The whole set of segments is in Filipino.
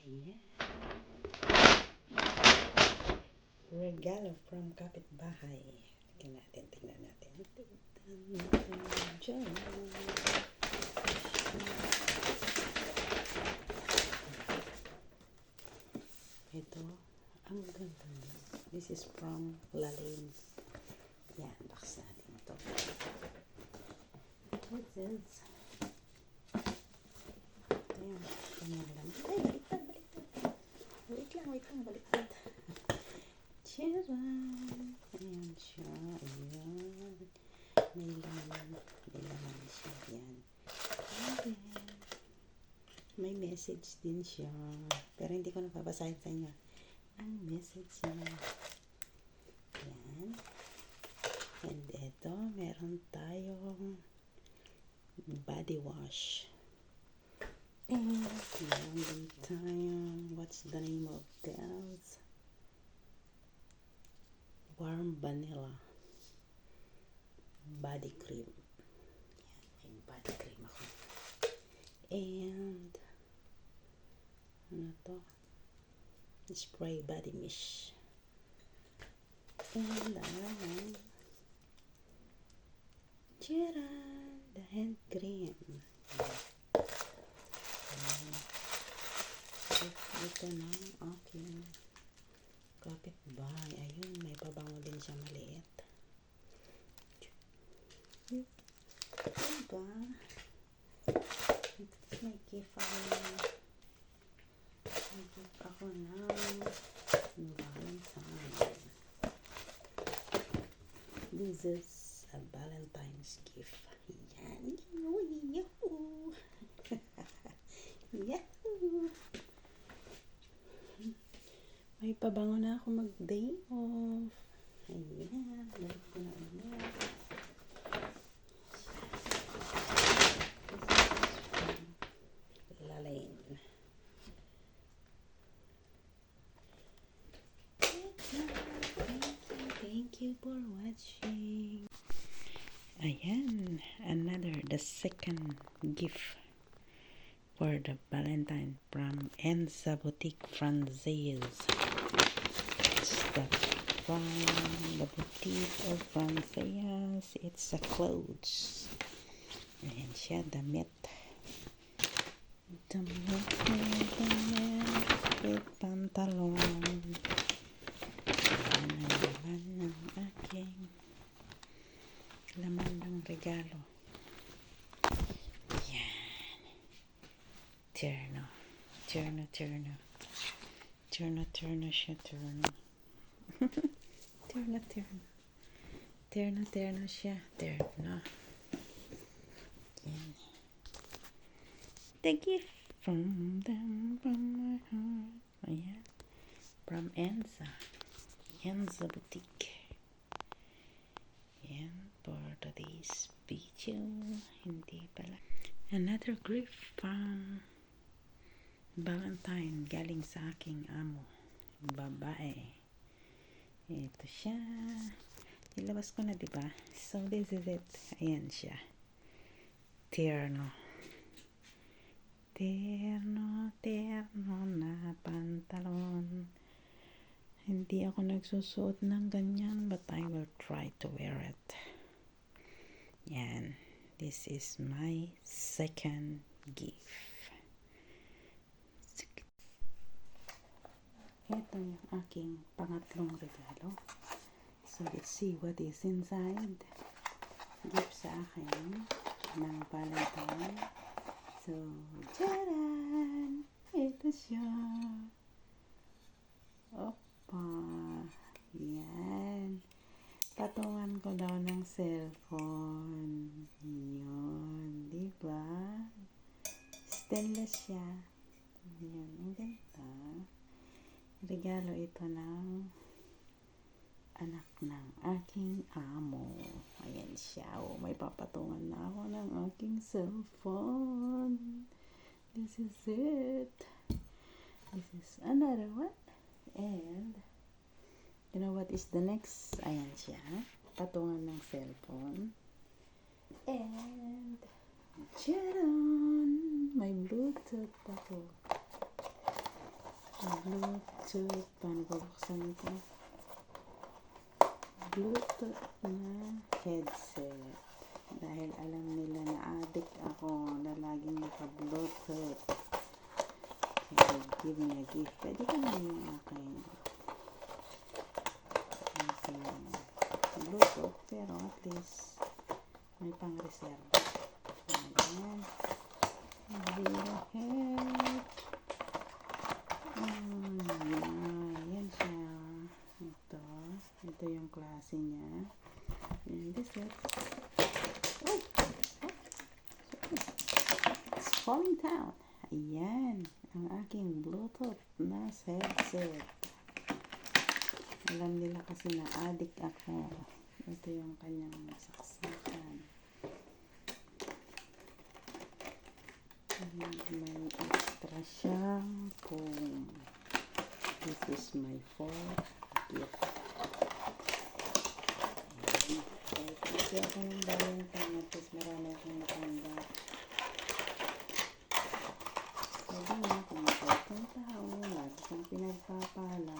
Yeah. Regalo from kapitbahay. Tingnan natin. Diyan. Ito, ang ganda. This is from Lalane. Yan, box natin ito. What is? Ayan, kanyang lang. Ay, baliktad. Wait lang, baliktad. Charan! Ayan siya. Ayan. May laman siya. Ayan. Okay. May message din siya. Pero hindi ko napapasahin sa inyo. Ang message niya. Ayan. And ito, meron tayong body wash. And meron din tayong, what's the name of this? Warm vanilla body cream. Yan, may body cream ako. And ano to? Spray body mist. And charan! The hand cream. Ito na aking kapitbahay. Ayun, may pabango din siya maliit. Diba? May gift ako ng Valentine. This is a Valentine's gift. Yan. Yahoo! Yahoo! May pabango na ako mag-day off. Ayan. Balik ko na ulit. Lalane. Thank you for watching. Ayan. The second gift for the Valentine from Enza Boutique Francaise. From the boutique of Francaise. It's a clothes. Ayan siya, damit. With pantalon. Ayan ang laman ng aking laman ng regalo. Yan. Terno siya. Terno siya. Yan. The gift from my heart. Ayan. From Enza Boutique. Yan. For today's video. Hindi pala. Another gift from Valentine galing sa aking amo. Babae. Ito siya. Ilabas ko na, diba? So, this is it. Ayan siya. Terno na pantalon. Hindi ako nagsusuot ng ganyan, but I will try to wear it. Yan. This is my second gift. Ito yung aking pangatlong regalo. So, let's see what is inside. Gift sa akin ng Valentine. So, charan! Ito siya. Opa. Yan. Patungan ko daw ng cellphone. Yun. Diba? Stainless siya. Yan. Ang ganda. Regalo ito ng anak ng aking amo. Ayan siya. Oh, may papatungan na ako ng aking cellphone. This is it. This is another one. And, you know what is the next? Ayan siya. Patungan ng cellphone. And, charan! May Bluetooth pa po. Bluetooth. Paano babuksan ito? Bluetooth na headset. Dahil alam nila na addict ako na laging naka-Bluetooth. So, give me a gift. Pwede ka na yung akin. Bluetooth, pero at least may pang-reserve. Ayan. Head. Ayan siya. Ito yung klase niya. And this is it's falling down. Ayan. Ang aking Bluetooth na headset. Alam nila kasi na addict ako. Ito yung kanyang saksakan. May extra siyang phone. This is my fourth gift. Kasi ako ng Valentine at least marami akong natanggap. Pwede nga kung mabuting tao, lagi kang pinagpapala.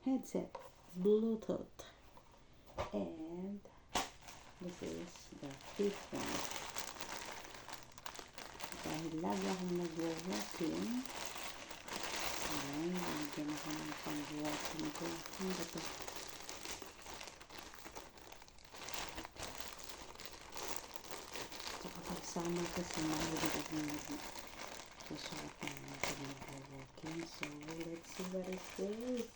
Headset, Bluetooth, and this is the fifth one. Dahil lagi akong nag-walking, ayan, lagyan ako ng pang-walking ko. Ano ba ito? Kapag summer kasi mahilig akong nag-shopping kapag nag-walking. So, let's see what is this.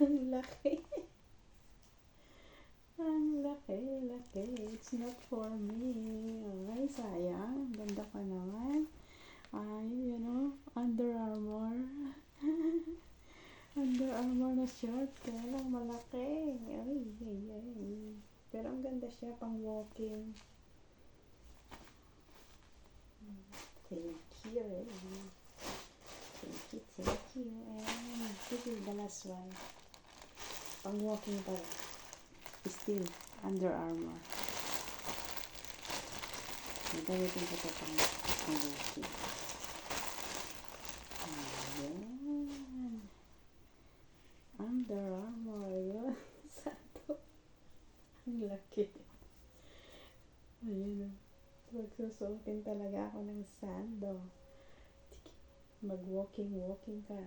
Ang laki. Ang laki. It's not for me. Ay, sayang. Ganda pa naman. Ay, you know, Under Armour. Under Armour na shirt. Kaya lang malaki. Ay. Pero ang ganda siya pang walking. Thank you. Thank you. And this is the last one. Pang walking pa rin. Still, Under Armour. Gamitin ko ito pang walking. Ayan. Under Armour. Yun. Sato. Ang laki. Ayun. Magsusuotin talaga ako ng sando. Mag-walking ka.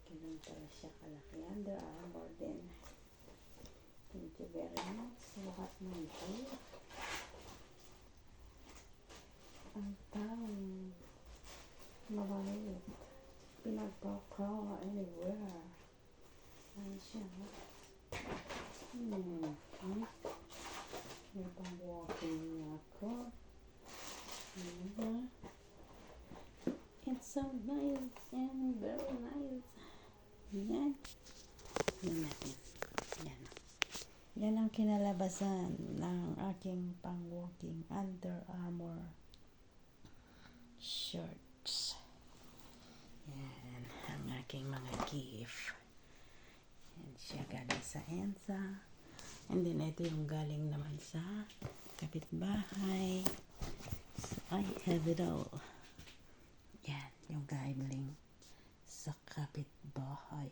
Ganun pala siya kalaki. Under Armour din. Thank you very much sa lahat ng ito. Ang tawang mabait. Pinagpapakawa anywhere. Ano siya? May pang-walking ako. It's so nice and very nice. Yan. Yan natin. Yan. Yan ang kinalabasan ng aking pang-walking Under Armour shirts. Yan. Ang aking mga gift. Yan siya galing sa Ensa. And then ito yung galing naman sa kapitbahay. So I have it all. Yan. Yung galing sa kapitbahay.